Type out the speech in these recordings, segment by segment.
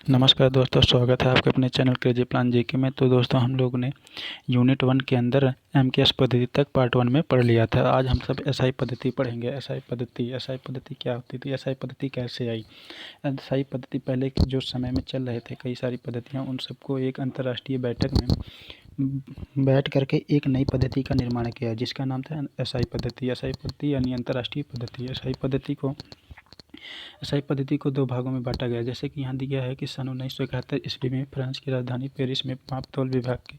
नमस्कार दोस्तों, स्वागत है आपके अपने चैनल क्रेजी प्लान जीके में। तो दोस्तों, हम लोग ने यूनिट 1 के अंदर एमकेएस पद्धति तक पार्ट 1 में पढ़ लिया था। आज हम सब एसआई पद्धति पढ़ेंगे। एसआई पद्धति क्या होती थी, एसआई पद्धति कैसे आई। एसआई पद्धति पहले के जो समय में चल रहे थे कई सारी पद्धतियाँ, उन सबको एक अंतर्राष्ट्रीय बैठक में बैठ करके एक नई पद्धति का निर्माण किया, जिसका नाम था एसआई पद्धति। एसआई पद्धति यानी अंतर्राष्ट्रीय पद्धति। एसआई पद्धति को दो भागों में बांटा गया, जैसे कि यहाँ दिया है कि सन 1971 ईस्वी में फ्रांस की राजधानी पेरिस में माप-तौल विभाग के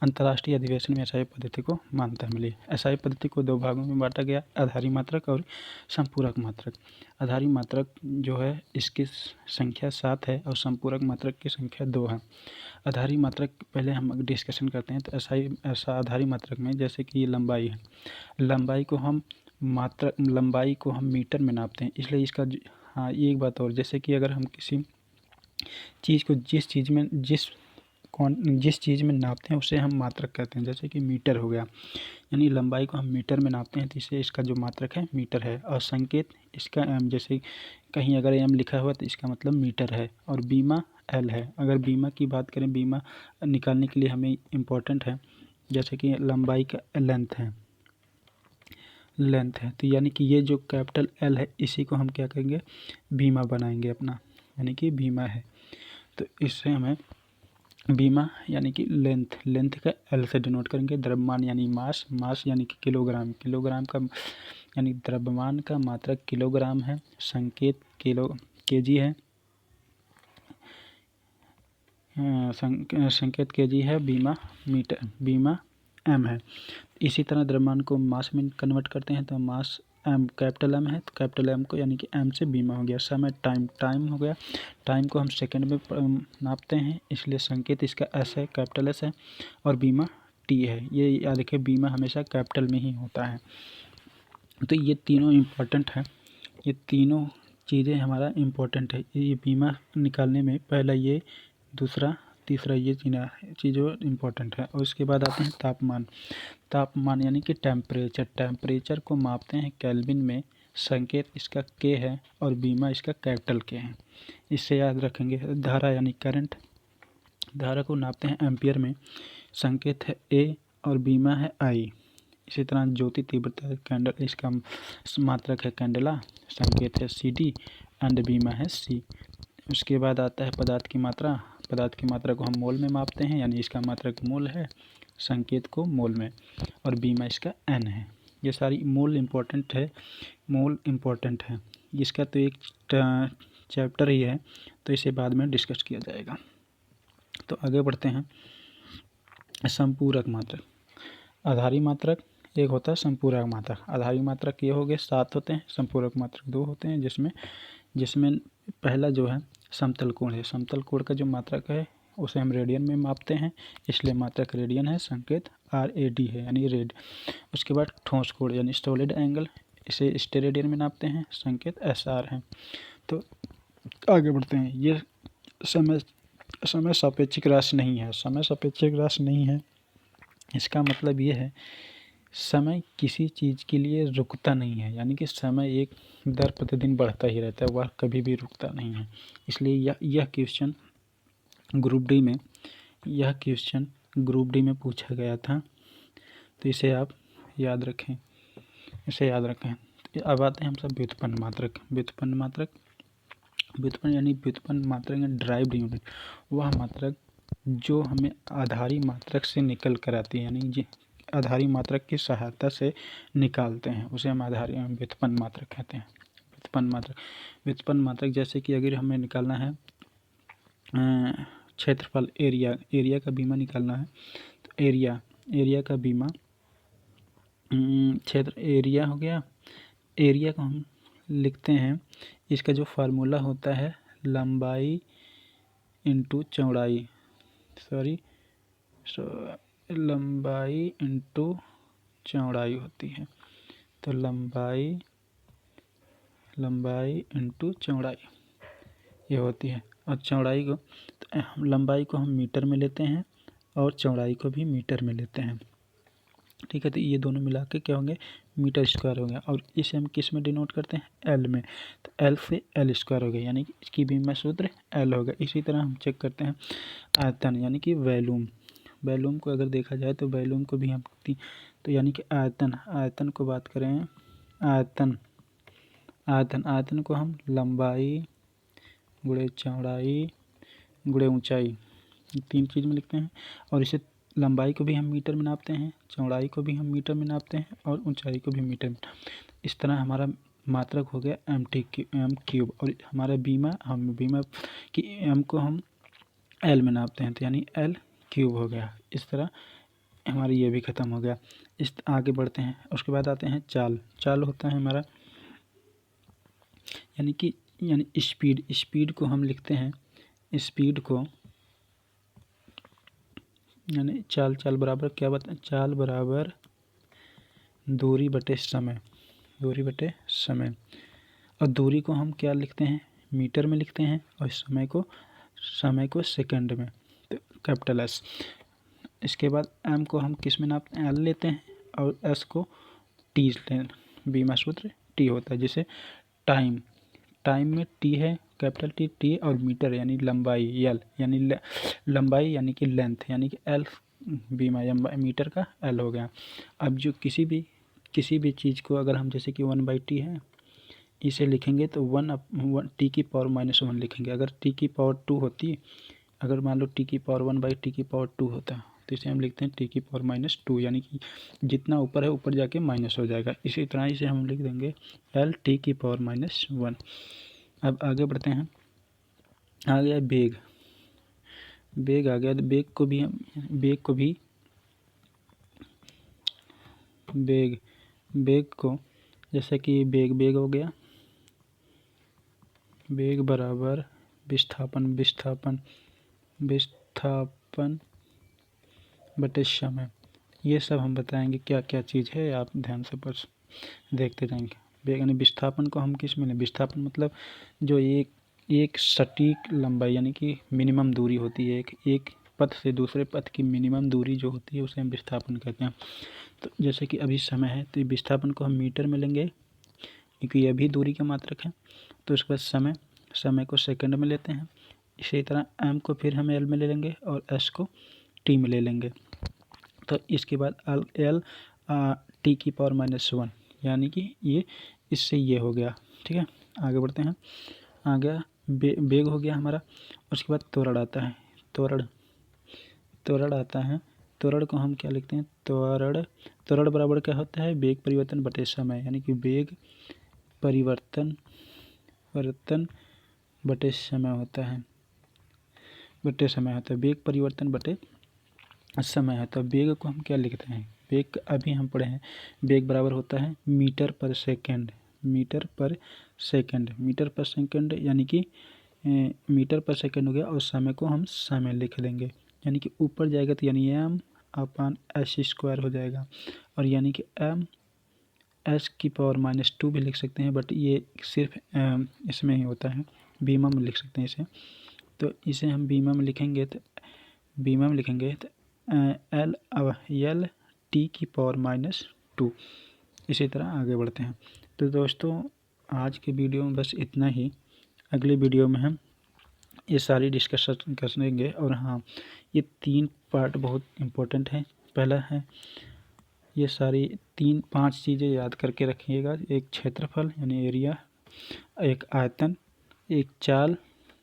अंतर्राष्ट्रीय अधिवेशन में एसआई पद्धति को मान्यता मिली। एसआई पद्धति को दो भागों में बांटा गया, आधारी मात्रक और संपूरक मात्रक। आधारी मात्रक जो है इसकी संख्या 7 है और संपूरक मात्रक की संख्या 2 है। आधारी मात्रक पहले हम डिस्कशन करते हैं। तो ऐसा आधारी मात्रक में जैसे कि ये लंबाई है, लंबाई को हम मीटर में नापते हैं, इसलिए इसका हाँ, ये एक बात और, जैसे कि अगर हम किसी चीज़ को जिस चीज़ में नापते हैं उसे हम मात्रक कहते हैं। जैसे कि मीटर हो गया, यानी लंबाई को हम मीटर में नापते हैं, तो इससे इसका जो मात्रक है मीटर है। और संकेत इसका एम, जैसे कहीं अगर एम लिखा हुआ तो इसका मतलब मीटर है। और बीमा एल है। अगर बीमा की बात करें, बीमा निकालने के लिए हमें इम्पोर्टेंट है, जैसे कि लंबाई का लेंथ है, तो यानी कि ये जो कैपिटल एल है इसी को हम क्या करेंगे, बीमा बनाएंगे अपना, यानी कि बीमा है। तो इससे हमें बीमा यानी कि लेंथ का एल से डिनोट करेंगे। द्रव्यमान यानी मास यानी कि किलोग्राम का यानी द्रव्यमान का मात्रक किलोग्राम है। संकेत केजी है, संकेत केजी है। बीमा एम है। इसी तरह द्रव्यमान को मास में कन्वर्ट करते हैं, तो मास एम कैपिटल एम है, तो कैपिटल एम को यानी कि एम से बीमा हो गया। समय टाइम हो गया, टाइम को हम सेकंड में नापते हैं, इसलिए संकेत इसका एस है, कैपिटल एस है। और बीमा टी है। ये याद रखिए, बीमा हमेशा कैपिटल में ही होता है। तो ये तीनों इम्पोर्टेंट है, ये तीनों चीज़ें हमारा इम्पोर्टेंट है ये बीमा निकालने में। पहला ये, दूसरा, तीसरा, ये चीज़ों इम्पोर्टेंट है। और उसके बाद आते हैं तापमान यानी कि टेम्परेचर को मापते हैं केल्विन में। संकेत इसका के है और बीमा इसका कैपिटल के है, इससे याद रखेंगे। धारा यानी करंट, धारा को नापते हैं एम्पियर में। संकेत है ए और बीमा है आई। इसी तरह ज्योति तीव्रता कैंडल, इसका मात्रक है कैंडला, संकेत है सी डी एंड बीमा है सी। उसके बाद आता है पदार्थ की मात्रा को हम मोल में मापते हैं, यानी इसका मात्रक मोल है, संकेत को मोल में, और बीमा इसका एन है। ये सारी मोल इम्पोर्टेंट है। इसका तो एक चैप्टर ही है, तो इसे बाद में डिस्कस किया जाएगा। तो आगे बढ़ते हैं। संपूरक मात्रक, आधारी मात्रक एक होता है, संपूरक मात्रक। आधारी मात्रक ये हो गए 7 होते हैं, संपूरक मात्रक 2 होते हैं, जिसमें पहला जो है समतल कोण है। समतल कोण का जो मात्रक है उसे हम रेडियन में मापते हैं, इसलिए मात्रक रेडियन है। संकेत RAD है, यानी रेड। उसके बाद ठोस कोण यानी सॉलिड एंगल, इसे स्टेरेडियन में नापते हैं, संकेत SR है। तो आगे बढ़ते हैं। ये समय सापेक्षिक राशि नहीं है। इसका मतलब ये है, समय किसी चीज़ के लिए रुकता नहीं है, यानी कि समय एक दर प्रतिदिन बढ़ता ही रहता है, वह कभी भी रुकता नहीं है। इसलिए यह क्वेश्चन ग्रुप डी में पूछा गया था, तो इसे आप याद रखें। तो अब आते हैं हम सब व्युत्पन्न मात्रक या ड्राइव्ड यूनिट, वह मात्रक जो हमें आधारी मात्रक से निकल कर आती है, यानी आधारी मात्रक की सहायता से निकालते हैं, उसे हम व्युत्पन्न मात्रक कहते हैं। व्युत्पन्न मात्रक जैसे कि अगर हमें निकालना है क्षेत्रफल, एरिया का बीमा निकालना है, तो एरिया का बीमा, एरिया हो गया। एरिया को हम लिखते हैं, इसका जो फार्मूला होता है लंबाई इंटू चौड़ाई, लंबाई इंटू चौड़ाई होती है। तो लंबाई इंटू चौड़ाई ये होती है। और चौड़ाई को, तो लंबाई को हम मीटर में लेते हैं और चौड़ाई को भी मीटर में लेते हैं। ठीक है। तो ये दोनों मिला के क्या होंगे, मीटर स्क्वायर हो गया। और इसे हम किस में डिनोट करते हैं, एल में। तो एल से एल स्क्वायर हो गया, यानी कि इसकी बीम में सूत्र एल होगा। इसी तरह हम चेक करते हैं आयतन यानी कि वैल्यूम। वैल्यूम को अगर देखा जाए तो वैल्यूम को भी हम तो यानी कि आयतन को बात करें, आयतन को हम लंबाई गुणे चौड़ाई गुणे ऊंचाई, 3 चीज़ में लिखते हैं। और इसे लंबाई को भी हम मीटर में नापते हैं, चौड़ाई को भी हम मीटर में नापते हैं, और ऊंचाई को भी मीटर में। इस तरह हमारा मात्रक हो गया एम क्यूब। और हमारा बीमा की एम को हम एल में नापते हैं, तो यानी एल क्यूब हो गया। इस तरह हमारी ये भी ख़त्म हो गया। इस आगे बढ़ते हैं। उसके बाद आते हैं चाल होता है हमारा यानी स्पीड को हम लिखते हैं, स्पीड को यानी चाल बराबर क्या बताएं, चाल बराबर दूरी बटे समय। और दूरी को हम क्या लिखते हैं, मीटर में लिखते हैं, और समय को सेकंड में, तो कैपिटल एस। इसके बाद एम को हम किस में नापते हैं, एल लेते हैं, और एस को टी बीमा सूत्र टी होता है। जैसे टाइम में टी है, कैपिटल टी, और मीटर यानी लंबाई एल, यानी लंबाई यानी कि लेंथ, यानी कि एल बीमा या मीटर का एल हो गया। अब जो किसी भी चीज़ को अगर हम जैसे कि 1/t है, इसे लिखेंगे तो 1 टी की पावर -1 लिखेंगे। अगर टी की पावर 2 होती, अगर मान लो टी की पावर 1/t की पावर 2 होता, तो इसे हम लिखते हैं टी की पावर -2, यानी कि जितना ऊपर है ऊपर जाके माइनस हो जाएगा। इसी तरह इसे हम लिख देंगे एल टी की पावर -1। अब आगे बढ़ते हैं। आ गया बेग आ गया। तो बेग को जैसे कि बेग हो गया, बेग बराबर विस्थापन बटे समय। ये सब हम बताएंगे क्या क्या चीज़ है, आप ध्यान से देखते जाएंगे। बेग यानी विस्थापन को हम किस में लें, विस्थापन मतलब जो एक सटीक लंबाई यानी कि मिनिमम दूरी होती है, एक पथ से दूसरे पथ की मिनिमम दूरी जो होती है उसे हम विस्थापन कहते हैं। तो जैसे कि अभी समय है, तो विस्थापन को हम मीटर में लेंगे क्योंकि यह भी दूरी का मात्रक है। तो उसके बाद समय को सेकंड में लेते हैं। इसी तरह एम को फिर हम एल में ले लेंगे, और एस को टी में ले लेंगे। तो इसके बाद एल टी की पावर -1, यानी कि इससे ये हो गया। ठीक है, आगे बढ़ते हैं। आ गया बेग हो गया हमारा। उसके बाद त्वरण आता है। त्वरण आता है। त्वरण को हम क्या लिखते हैं, त्वरण बराबर क्या होता है, वेग परिवर्तन बटे समय, यानी कि वेग परिवर्तन बटे समय होता है। वेग परिवर्तन बटे समय है। तो वेग को हम क्या लिखते हैं, वेग अभी हम पढ़े हैं, वेग बराबर होता है मीटर पर सेकंड, यानी कि मीटर पर सेकंड हो गया। और समय को हम समय लिख देंगे, यानी कि ऊपर जाएगा तो यानी m/s² हो जाएगा। और यानी कि s की पावर -2 भी लिख सकते हैं, बट ये सिर्फ इसमें ही होता है, बीमा में लिख सकते हैं इसे। तो इसे हम बीमा में लिखेंगे तो एल टी की पावर -2। इसी तरह आगे बढ़ते हैं। तो दोस्तों आज के वीडियो में बस इतना ही। अगले वीडियो में हम ये सारी डिस्कशन करेंगे। और हाँ, ये 3 पार्ट बहुत इम्पोर्टेंट है। पहला है ये सारी 5 चीज़ें याद करके रखिएगा। एक क्षेत्रफल यानी एरिया, एक आयतन, एक चाल,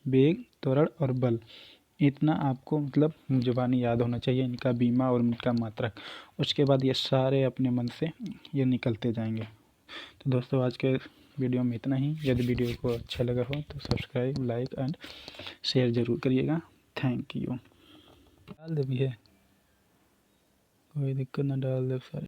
वेग, त्वरण और बल। इतना आपको मतलब ज़ुबानी याद होना चाहिए, इनका बीमा और इनका मात्रक। उसके बाद ये सारे अपने मन से ये निकलते जाएंगे। तो दोस्तों आज के वीडियो में इतना ही। यदि वीडियो को अच्छा लगा हो तो सब्सक्राइब, लाइक एंड शेयर ज़रूर करिएगा। Thank you. डाल दे भी है, कोई दिक्कत ना, डाल दे सारे।